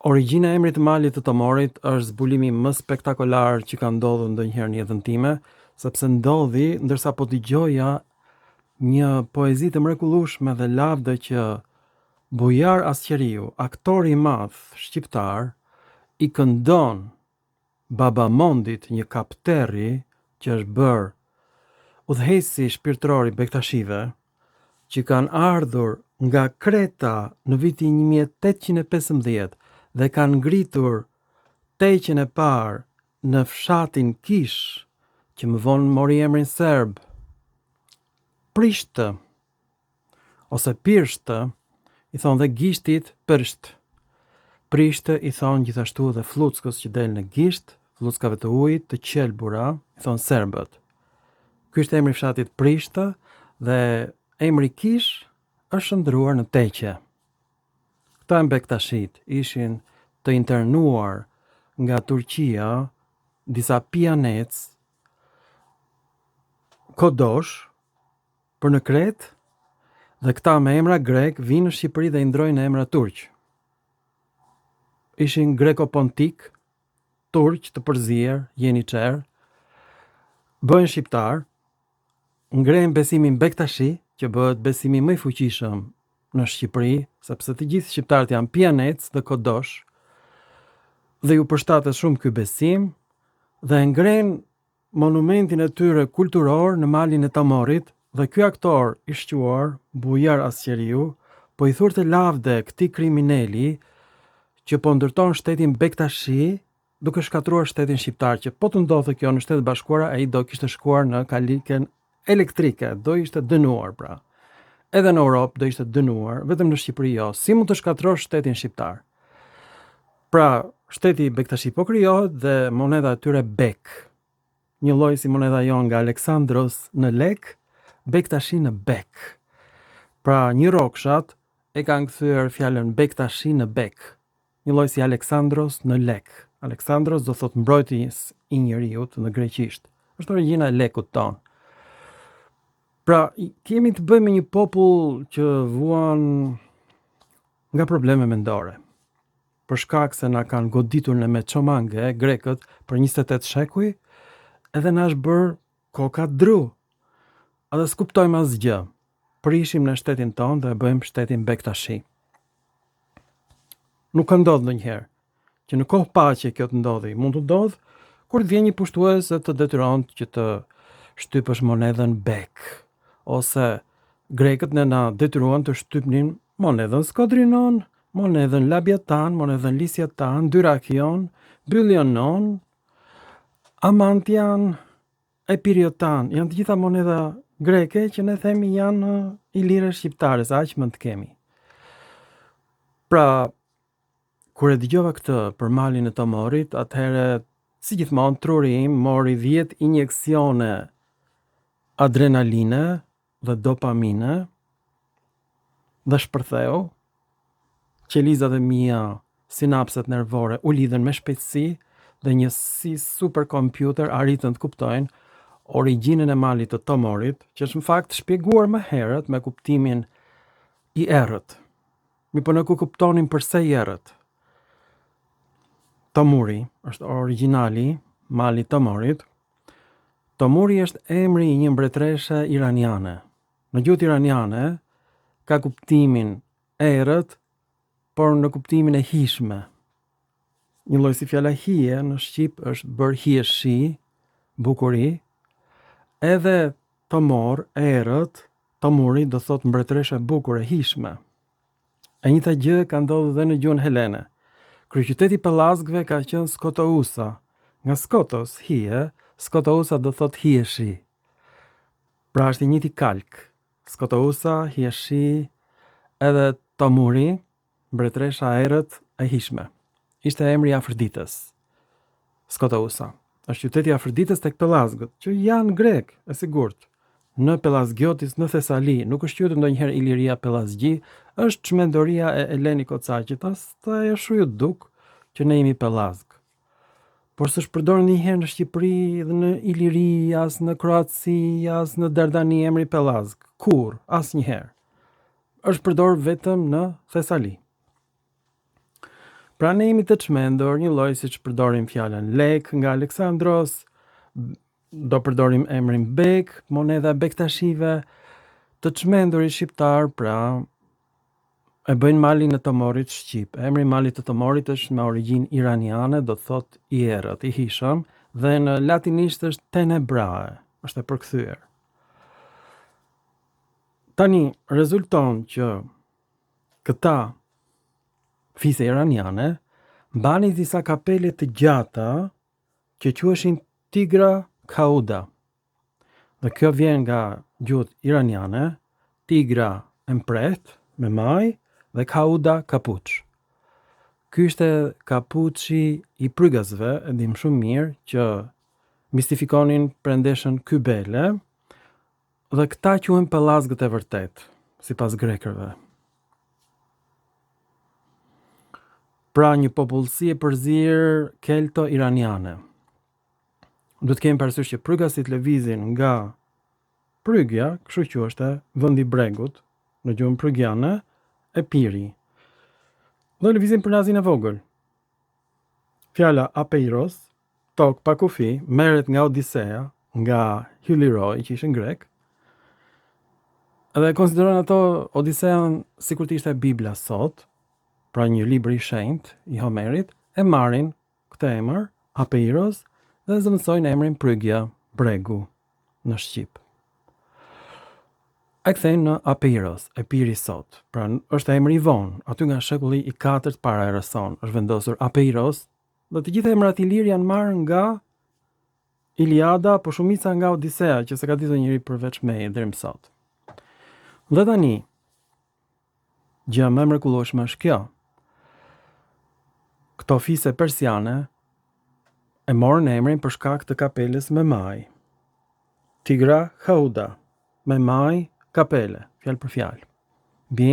Origjina e emrit të malit të Tomorit është zbulimi më spektakolar që ka ndodhur ndonjëherë në jetën time, sepse ndodhi ndërsa po dëgjoja një poezi të mrekullueshme dhe lavdë që Bujar Asqeriu, aktori i madh shqiptar, i këndon Babamondit, një kapterri që është bërë udhëheqësi shpirtëror i Bektashive, që kanë ardhur nga Kreta në vitin 1815 dhe kanë ngritur teqen e parë në fshatin Kish, që më vonë mori emrin serb, Prishtë, ose Pirshtë, i thonë dhe gishtit Përsht. Prishtë i thonë gjithashtu dhe fluckës që del në gisht, fluckave të ujit, të qelbura, i thonë serbët. Ky është emri i fshatit Prishtë dhe emri Kish është shndruar në teqe. Këta Bektashit ishin të internuar nga Turqia, disa pianec, kodosh, për në Kret, dhe këta me emra grek vinë në Shqipëri dhe i ndrojnë emra turq. Ishin greko-pontik, turq të përzier, jeniçer, bëhen shqiptar, ngrejnë besimin Bektashi, që bëhet besimi më i fuqishëm në Shqipëri, sepse të gjithë shqiptarët janë pianec dhe kodosh, dhe ju përshtatet shumë ky besim, dhe ngrejnë monumentin e tyre kulturor në malin e Tomorit, dhe ky aktor i shquar, Bujar Asqeriu, po i thurte lavde këtij kriminali që po ndërton shtetin Bektashi, duke shkatruar shtetin shqiptar, që po të ndodhte kjo në Shtetet Bashkuara, ai do kishte shkuar në kaliken elektrike, do ishte dënuar pra. Edhe në Europë do ishte dënuar, vetëm në Shqipëri jo. Si mund të shkatrosh shtetin shqiptar? Pra, shteti Bektashi po krijohet dhe moneda e tyre bek. Një lloj si moneda jon nga Aleksandros në lek, Bektashi në bek. Pra, një rokshat e kanë kthyer fjalën Bektashi në bek. Një lloj si Aleksandros në lek. Aleksandros do thot mbrojtës i njeriut në greqisht. Është origjina e lekut ton. Pra, kemi të bëjmë me një popull që vuan nga probleme mendore. Për shkak se na kanë goditur në me çomange, grekët, për 28 shekuj, edhe na është bërë koka dru. Edhe s'kuptojmë asgjë. Prishim në shtetin ton dhe bëjmë shtetin Bektashi. Nuk ka ndodhur ndonjëherë që në kohë paqe kjo të ndodhi. Mund të ndodh kur të vjen një pushtues të detyron që të shtypësh monedhën bek, ose grekët ne na detyruan të shtypnin monedhën skodrinon, monedhën labiatan, monedhën lisjatan, dyrakion, bylionon, amantian, epiriotan. Janë të gjitha monedha greke që ne themi janë ilire shqiptare, sa aq mund të kemi. Pra, kur e dëgjova këtë për malin e Tomorit, atëherë, si gjithmonë, truri im mori 10 injeksione adrenaline dhe dopamine, dhe shpërtheu, qelizat e mia, sinapset nervore u lidhen me shpejtësi dhe një si superkompjuter arritën të kuptojnë origjinën e malit të Tomorit, që është në fakt shpjeguar më herët me kuptimin i errët. Mi po nuk kuptonin pse i errët. Tomuri është origjinali, mali i Tomorit. Tomuri është emri i një mbretëreshe iraniane. Në gjuhën iraniane ka kuptimin errët, por në kuptimin e hishme. Një lloj si fjala hije në shqip është bërë hijeshi, bukuri. Edhe Tomor, errët, Tomuri do thot mbretëreshe bukur e hishme. E njëjta gjë ka ndodhur edhe në gjuhën helene. Kryeqyteti i Pellazgëve ka qenë Skotousa. Nga Skotos, hije, Skotousa do thot hijeshi. Pra është i njëjti kalk. Skotousa, hijeshi, edhe Tomuri, mbretëresha errët e hishme. Ishte emri i Afroditës. Skotousa. Është qyteti i Afroditës tek Pellazgët, që janë grek, e sigurt. Në Pellazgiotis, në Thesali, nuk është quajtur ndonjëherë Iliria Pellazgji, është çmendoria e Eleni Kocaqit, asta e shuju duk që ne jemi Pellazg. Por s'është përdorur ndonjëherë në Shqipëri dhe në Iliri, as në Kroaci, as në Dardani emri Pellazg. Kur, asnjëherë. Është përdorur vetëm në Thesali. Pra ne jemi të çmendur, një lloj siç përdorim fjalën lek nga Aleksandros, do përdorim emrin bek, monedha bektashive, të çmendurit shqiptar, pra e bëjnë malin e tomorit shqip. Emri i malit të tomorit është me origjinë iraniane, do të thotë i errët, i hishëm, dhe në latinisht është tenebrae, është e përkthyer. Tani rezulton që këta fise iraniane mbanin disa kapele të gjata që quheshin tigra kauda. Dhe kjo vjen nga gjuhët iraniane, tigra e mpret me maj dhe kauda kapuç. Ky ishte kapuçi i prygasve, e dim shumë mirë që mistifikonin prandeshën Kybele, dhe këta quhen pellazgët e vërtet, sipas grekërve. Pra një popullsi e përzir kelto-iraniane. Duhet kemi parasysh që prygasit lëvizin nga Prygja, kështu quhej vendi i bregut, në gjuhën prygiane, e piri. Dhe lëvizin për nazin e vogël. Fjala apeiros, tok pa kufi, merret nga Odisea, nga Hyliroi, që ishte grek. Dhe konsiderojnë ato Odisean sikur të ishte Bibla sot, pra një libër i shenjtë i Homerit, e marrin këtë emër, apeiros, dhe zëvendësojnë emrin Prygja, bregu, në shqip. E kthejnë në apeiros, e piri sot. Pra është emri i vonë, aty nga shekulli i 4 para erës sonë, është vendosur apeiros, dhe të gjitha emrat ilir janë marrë nga Iliada, po shumica nga Odisea, që se ka ditur njëri përveç meje deri më sot. Dhe tani, gjëja më e mrekullueshme është kjo. Këto fise persiane e morën emrin për shkak të kapeles me maj. Tigra Kauda, me maj, kapele, fjalë për fjalë.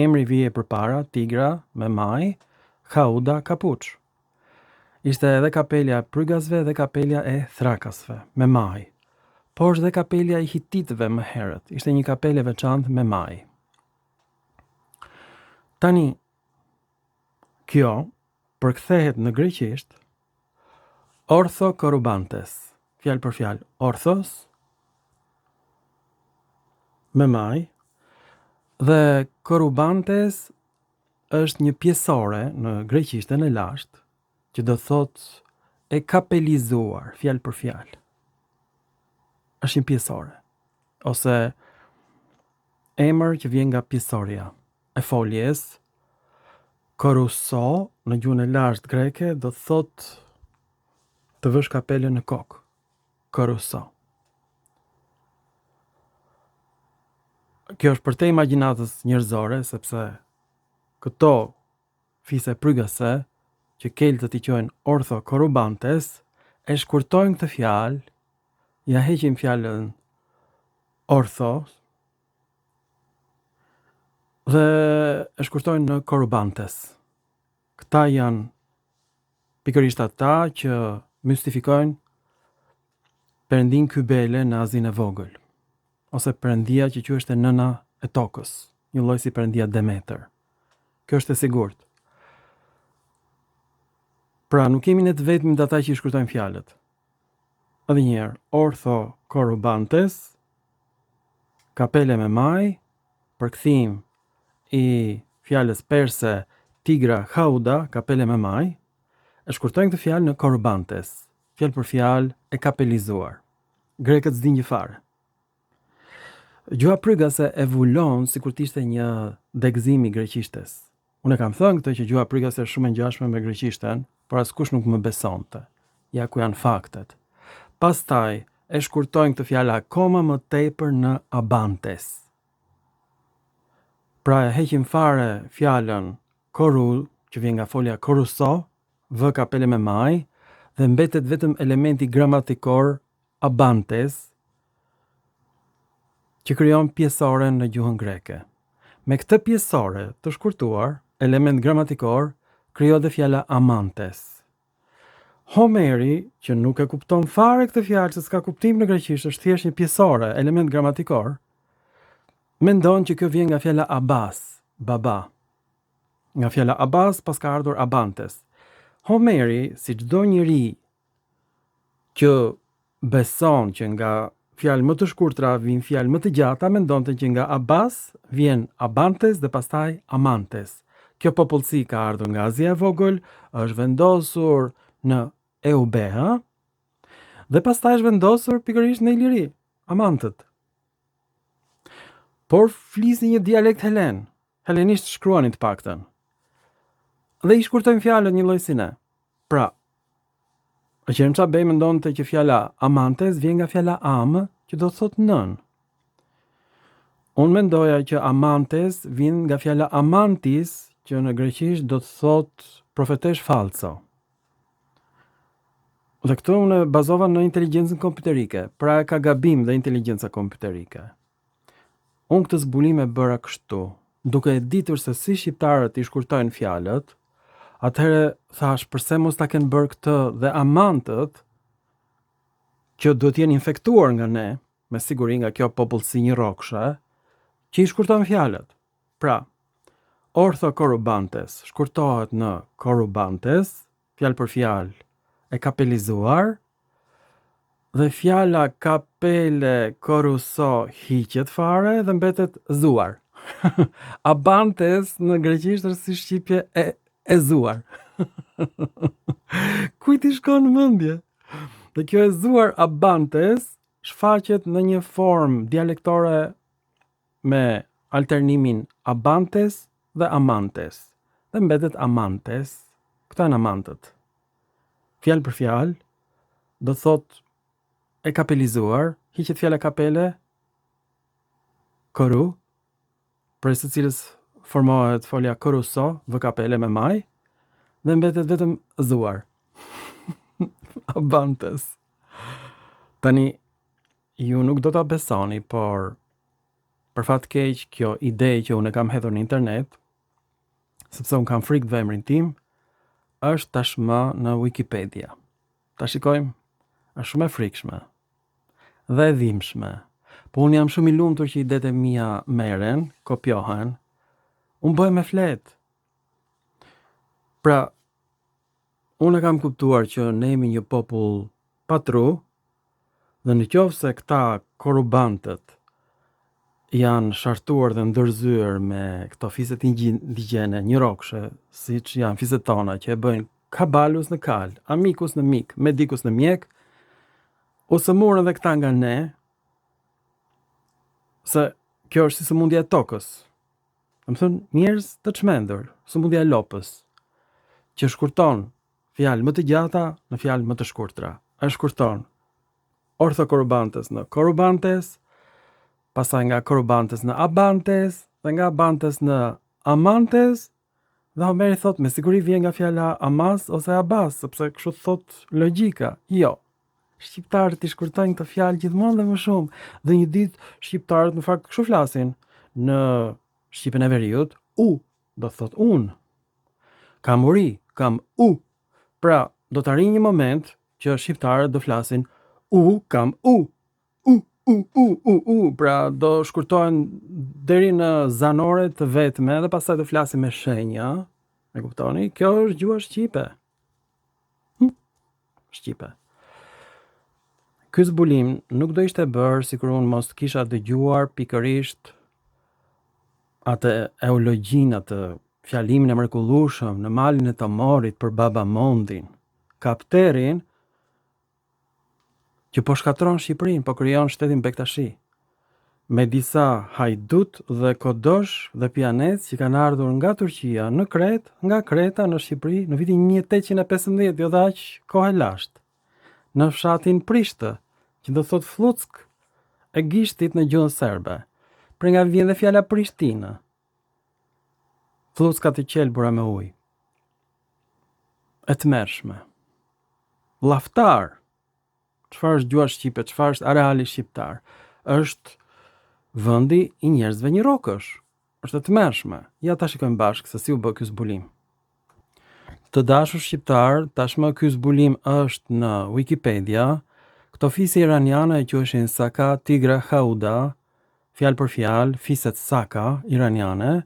Emri vije përpara, tigra me maj, Kauda kapuç. Ishte edhe kapelja e prygasve dhe kapelja e thrakasve, me maj. Por është dhe kapelja i hititëve më herët. Ishte një kapele veçantë me maj. Tani, kjo përkthehet në greqisht ortho korubantes. Fjalë për fjalë, orthos me maj, dhe korubantes është një pjesore në greqishtën e lashtë, që do thotë e kapelizuar, fjalë për fjalë. Është një pjesore, ose emër që vjen nga pjesoria e foljes. Koruso, në gjuhën e lashtë greke, do thotë të vësh kapelen në kokë. Koruso. Kjo është për te imagjinatës njerëzore, sepse këto fise prygase, që keltët i quajnë ortho korubantes, e shkurtojnë këtë fjalë, ja heqin fjalën ortho dhe e shkurtojnë në korubantes. Këta janë pikërisht ata që mystifikojnë perëndin Kybele në Azinë e Vogël, ose perëndia që quhej nëna e tokës, një lloj si perëndia Demeter. Kjo është e sigurt. Pra, nuk kemi ne të vetëm ata që i shkruajnë fjalët. Edhe një herë, ortho korubantes, kapele me maj, përkthim i fjalës perse tigra Kauda, kapele me maj, e shkurtojnë këtë fjalë në korubantes, fjalë për fjalë e kapelizuar. Grekët s'din gjë fare. Gjuha prygase evulon sikur të ishte një degëzim i greqishtes. Unë kam thënë këtë që gjuha prygase është shumë e ngjashme me greqishten, por askush nuk më besonte. Ja ku janë faktet. Pastaj e shkurtojnë këtë fjalë akoma më tepër në abantes. Pra e heqin fare fjalën koru, që vjen nga folja koruso, vë kapele me maj, dhe mbetet vetëm elementi gramatikor abantes, që krijon pjesore në gjuhën greke. Me këtë pjesore të shkurtuar, element gramatikor, krijo dhe fjala amantes. Homeri, që nuk e kupton fare këtë fjalë, se s'ka kuptim në greqisht, është thjesht një pjesore, element gramatikor, mendon që kjo vjen nga fjala abas, baba. Nga fjala abas pas ka ardhur abantes. Homeri, si çdo njeri që beson që nga fjalë më të shkurtra vijnë fjalë më të gjata, mendonte që nga Abbas vjen Abantes dhe pastaj Amantes. Kjo popullsi ka ardhur nga Azia e Vogël, është vendosur në Eubea dhe pastaj është vendosur pikërisht në Iliri, Amantët. Por flisni një dialekt helen, helenisht shkruanin të paktën. Dhe i shkurtojnë fjalët një lloj si ne. Pra, Qerimça Bey mendonte që fjala Amantes vjen nga fjala am, që do të thotë nën. Unë mendoja që Amantes vjen nga fjala Amantis, që në greqisht do të thotë profetesh falso. Dhe këtu unë bazova në inteligjencën kompjuterike, pra ka gabim dhe inteligjenca kompjuterike. Unë këtë zbulim e bëra kështu, duke e ditur se si shqiptarët i shkurtojnë fjalët. Atëherë thash, përse mos ta kenë bërë këtë dhe amantët, që duhet jenë infektuar nga ne, me siguri nga kjo popullsi një rrokshe, që i shkurtojnë fjalët. Pra, ortho korubantes shkurtohet në korubantes, fjalë për fjalë e kapelizuar, dhe fjala kapele koruso hiqet fare dhe mbetet zuar. Abantes në greqisht është si shqipje e zuar. Kujt i shkon në mendje? Dhe kjo e zuar Abantes shfaqet në një formë dialektore me alternimin Abantes dhe Amantes. Dhe mbetet Amantes. Këta janë amantët. Fjalë për fjalë do thot e kapelizuar, hiqet fjala kapele, koru, për së cilës formohet folja koruso, vë kapele me maj, dhe mbetet vetëm zuar. Abantes. Tani, ju nuk do ta besoni, por për fat keq kjo ide që unë kam hedhur në internet, sepse unë kam frikë dhe emrin tim, është tashmë në Wikipedia. Ta shikojmë, është shumë e frikshme dhe e dhimbshme. Po unë jam shumë i lumtur që idetë e mia merren, kopjohen, unë bëhem me fletë. Pra, unë kam kuptuar që ne jemi një popull patru, dhe në qoftë se këta korubantët janë shartuar dhe ndërzyer me këto fiset indigjene, një rokshe, siç janë fiset tona që e bëjnë kabalus në kal, amikus në mik, medikus në mjek, ose morën edhe këta nga ne, se kjo është si sëmundja e tokës. Më thënë, njerëz të çmendur, sëmundja e lopës, që shkurton fjalë më të gjata në fjalë më të shkurtra. E shkurton orthokorubantes në korubantes, pastaj nga korubantes në abantes, dhe nga abantes në amantes, dhe Homeri thot me siguri vjen nga fjala amas ose abas, sepse kështu thot logjika. Jo. Shqiptarët i shkurtojnë këtë fjalë gjithmonë dhe më shumë. Dhe një ditë shqiptarët në fakt kështu flasin në shqipen e veriut, u do thot unë. Kam uri, kam u. Pra, do të arrijë një moment që shqiptarët do flasin u, kam u. Pra do shkurtohen deri në zanore të vetme dhe pastaj do flasin me shenja. E kuptoni? Kjo është gjua shqipe. Shqipe. Ky zbulim nuk do ishte bërë sikur unë mos kisha dëgjuar pikërisht atë eulogjinë, atë fjalimin e mrekullueshëm në malin e Tomorit për Baba Mondin, kapterin që po shkatron Shqipërinë, po krijon shtetin Bektashi, me disa hajdut dhe kodosh dhe pianec që kanë ardhur nga Turqia në Kretë, nga Kreta në Shqipëri në vitin 1815, jo dhe aq kohë lashtë, në fshatin Prishtë, që do thot Fluck e gishtit në gjuhën serbe, për nga vjen dhe fjala Prishtinë. Flucka të qelbura me ujë. E tmerrshme. Llaftar. Çfarë është gjua shqipe, çfarë është areali shqiptar? Është vendi i njerëzve një rokësh. Është e tmerrshme. Ja ta shikojmë bashkë se si u bë ky zbulim. Të dashur shqiptar, tashmë ky zbulim është në Wikipedia. Këto fise iraniane e quheshin Saka Tigra Hauda, fjalë për fjalë, fiset Saka iraniane,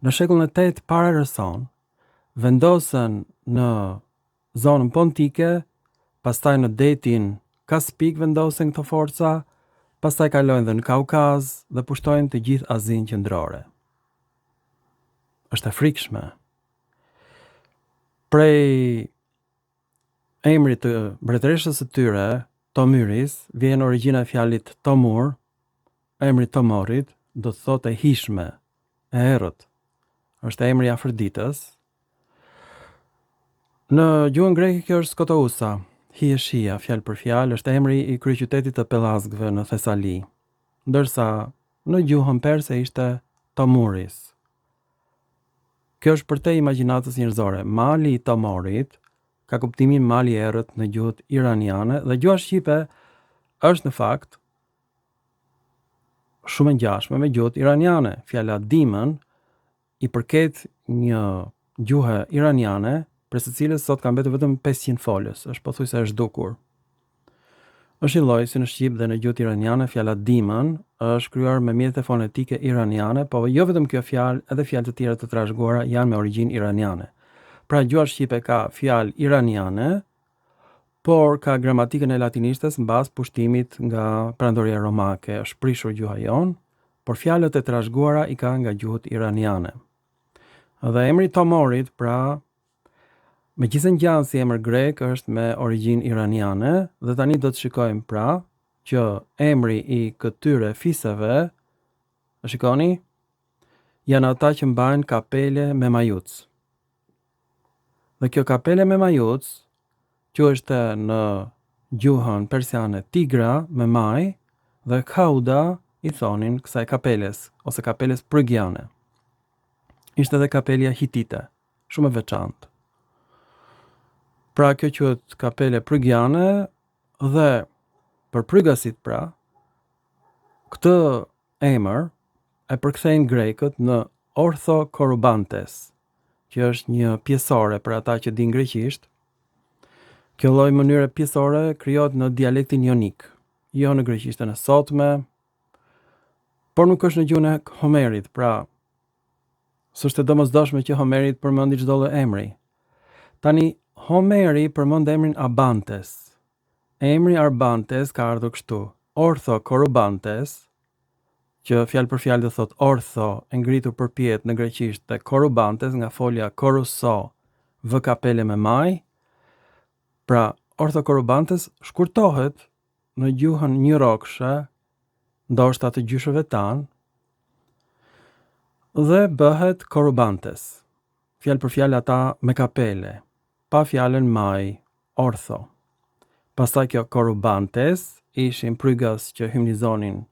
në shekullin e 8 para Rëson, vendosen në zonën pontike, pastaj në detin Kaspik vendosen këto forca, pastaj kalojnë dhe në Kaukaz dhe pushtojnë të gjithë Azinë qendrore. Është e frikshme. Prej emrit të mbretëreshës së tyre, Tomyris, vjen origjina e fjalit Tomur, emri Tomorit, do të thotë e hishme, e errët. Është emri i Afroditës. Në gjuhën greke kjo është Skotousa, Hieshia, fjalë për fjalë, është emri i kryeqytetit të Pellazgëve në Thesali, ndërsa në gjuhën perse ishte Tomuris. Kjo është përtej imagjinatës njerëzore. Mali i Tomorit ka kuptimin mali i errët në gjuhët iraniane dhe gjuha shqipe është në fakt shumë e ngjashme me gjuhët iraniane. Fjala demon i përket një gjuhe iraniane, për së cilës sot ka mbetur vetëm 500 folës, është pothuajse e zhdukur. Është i lloji si në shqip dhe në gjuhët iraniane, fjala demon është krijuar me mjete fonetike iraniane, po jo vetëm kjo fjalë, edhe fjalë të tjera të trashëguara janë me origjinë iraniane. Pra gjuha shqipe ka fjalë iraniane, por ka gramatikën e latinishtes mbas pushtimit nga perandoria romake. Është prishur gjuha jon, por fjalët e trashëguara i ka nga gjuhët iraniane. Dhe emri Tomorit, pra, megjithëse ngjan si emër grek, është me origjinë iraniane dhe tani do të shikojmë pra që emri i këtyre fiseve, e shikoni, janë ata që mbajnë kapele me majuc. Dhe kjo kapele me majuc quheshte në gjuhën persiane tigra me maj dhe kauda i thonin kësaj kapeles ose kapeles prygiane. Ishte edhe kapelja hitite, shumë e veçantë. Pra kjo quhet kapele prygiane dhe për prygasit pra, këtë emër e përkthejnë grekët në orthokorubantes, që është një pjesore për ata që din greqisht. Kjo lloj mënyre pjesore krijohet në dialektin jonik, jo në greqishtën e sotme, por nuk është në gjuhën e Homerit, pra s'është e domosdoshme që Homeri të përmendi çdo lloj emri. Tani Homeri përmend emrin Abantes. Emri Arbantes ka ardhur kështu: orthokorubantes, që fjalë për fjalë do thot ortho e ngritur përpjet në greqisht dhe korubantes nga folja koruso, vë kapele me maj. Pra orthokorubantes shkurtohet në gjuhën njirokshe, ndoshta të gjyshëve tanë, dhe bëhet korubantes. Fjalë për fjalë ata me kapele, pa fjalën maj, ortho. Pastaj kjo korubantes ishin prygas që hymnizonin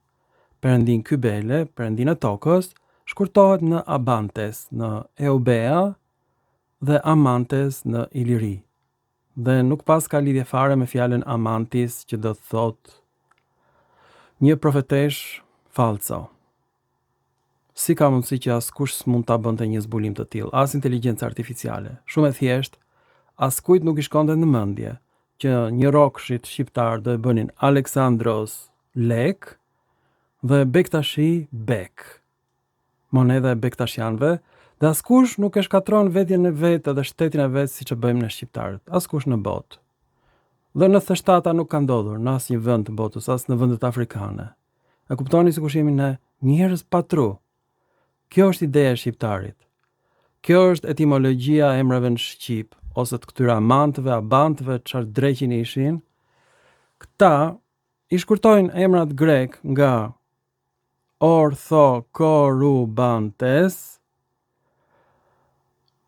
perëndin Kybele, perëndin e tokës, shkurtohet në Abantes, në Eubea dhe Amantes në Iliri. Dhe nuk pas ka lidhje fare me fjalën Amantis, që do të thot një profetesh falso. Si ka mundësi që askush s'mund ta bënte një zbulim të tillë, as inteligjenca artificiale. Shumë e thjesht, askujt nuk i shkonte në mendje që një rokshit shqiptar do e bënin Aleksandros lek dhe Bektashi bek, monedha e bektashianëve, dhe askush nuk e shkatron vetjen e vetë dhe shtetin e vetë siç e bëjmë ne shqiptarët, askush në botë. Dhe në theshtata nuk ka ndodhur në asnjë vend të botës, as në vendet afrikane. E kuptoni sikur jemi ne njerëz pa tru. Kjo është ideja e shqiptarit. Kjo është etimologjia e emrave në shqip, ose të këtyre amantëve, abantëve, çfarë dreqin ishin. Këta i shkurtojnë emrat grek nga orthokorubantes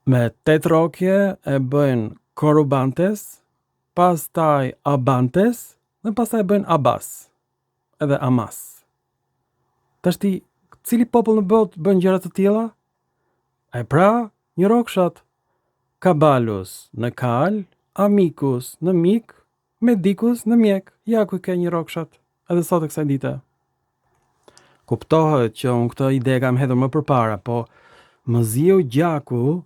me 8 rokje, e bëjnë korubantes, pastaj abantes dhe pastaj e bëjnë abas, edhe amas. Tashti, cili popull në botë bën gjëra të tilla? E pra, një rokshat. Kabalus në kal, amikus në mik, medikus në mjek. Ja ku ke një rokshat, edhe sot e kësaj dite. Kuptohet që unë këtë ide kam hedhur më përpara, po Mëziu Gjaku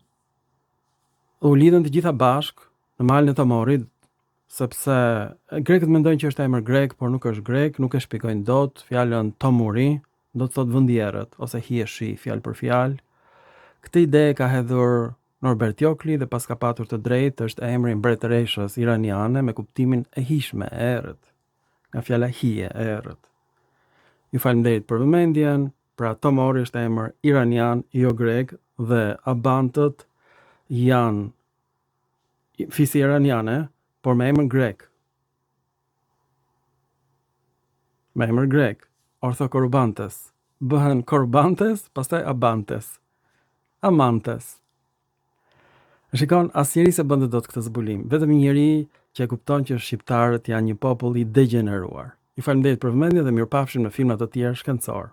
u lidhen të gjitha bashk në malin e Tomorit, sepse grekët mendojnë që është emër grek, por nuk është grek, nuk e shpjegojnë dot. Fjalën Tomuri do të thotë vendierët ose hieshi, fjalë për fjalë. Këtë ide ka hedhur Norbert Jokli dhe pas ka patur të drejtë është emri mbretëreshës iraniane me kuptimin e hishme, e errët, nga fjala hije, e errët. Ju falenderit për vëmendjen, pra Tomori është emër iranian, jo grek, dhe Abantët janë fisi iraniane, por me emër grek. Me emër grek, orthokorbantes. Bëhen korbantes, pastaj abantes. Amantes. Shikon, asnjëri se bënte dot këtë zbulim, vetëm njëri që e kupton që shqiptarët janë një popull i degeneruar. Ju falenderit për vëmendjen dhe mirupafshim në filma të tjerë shkencor.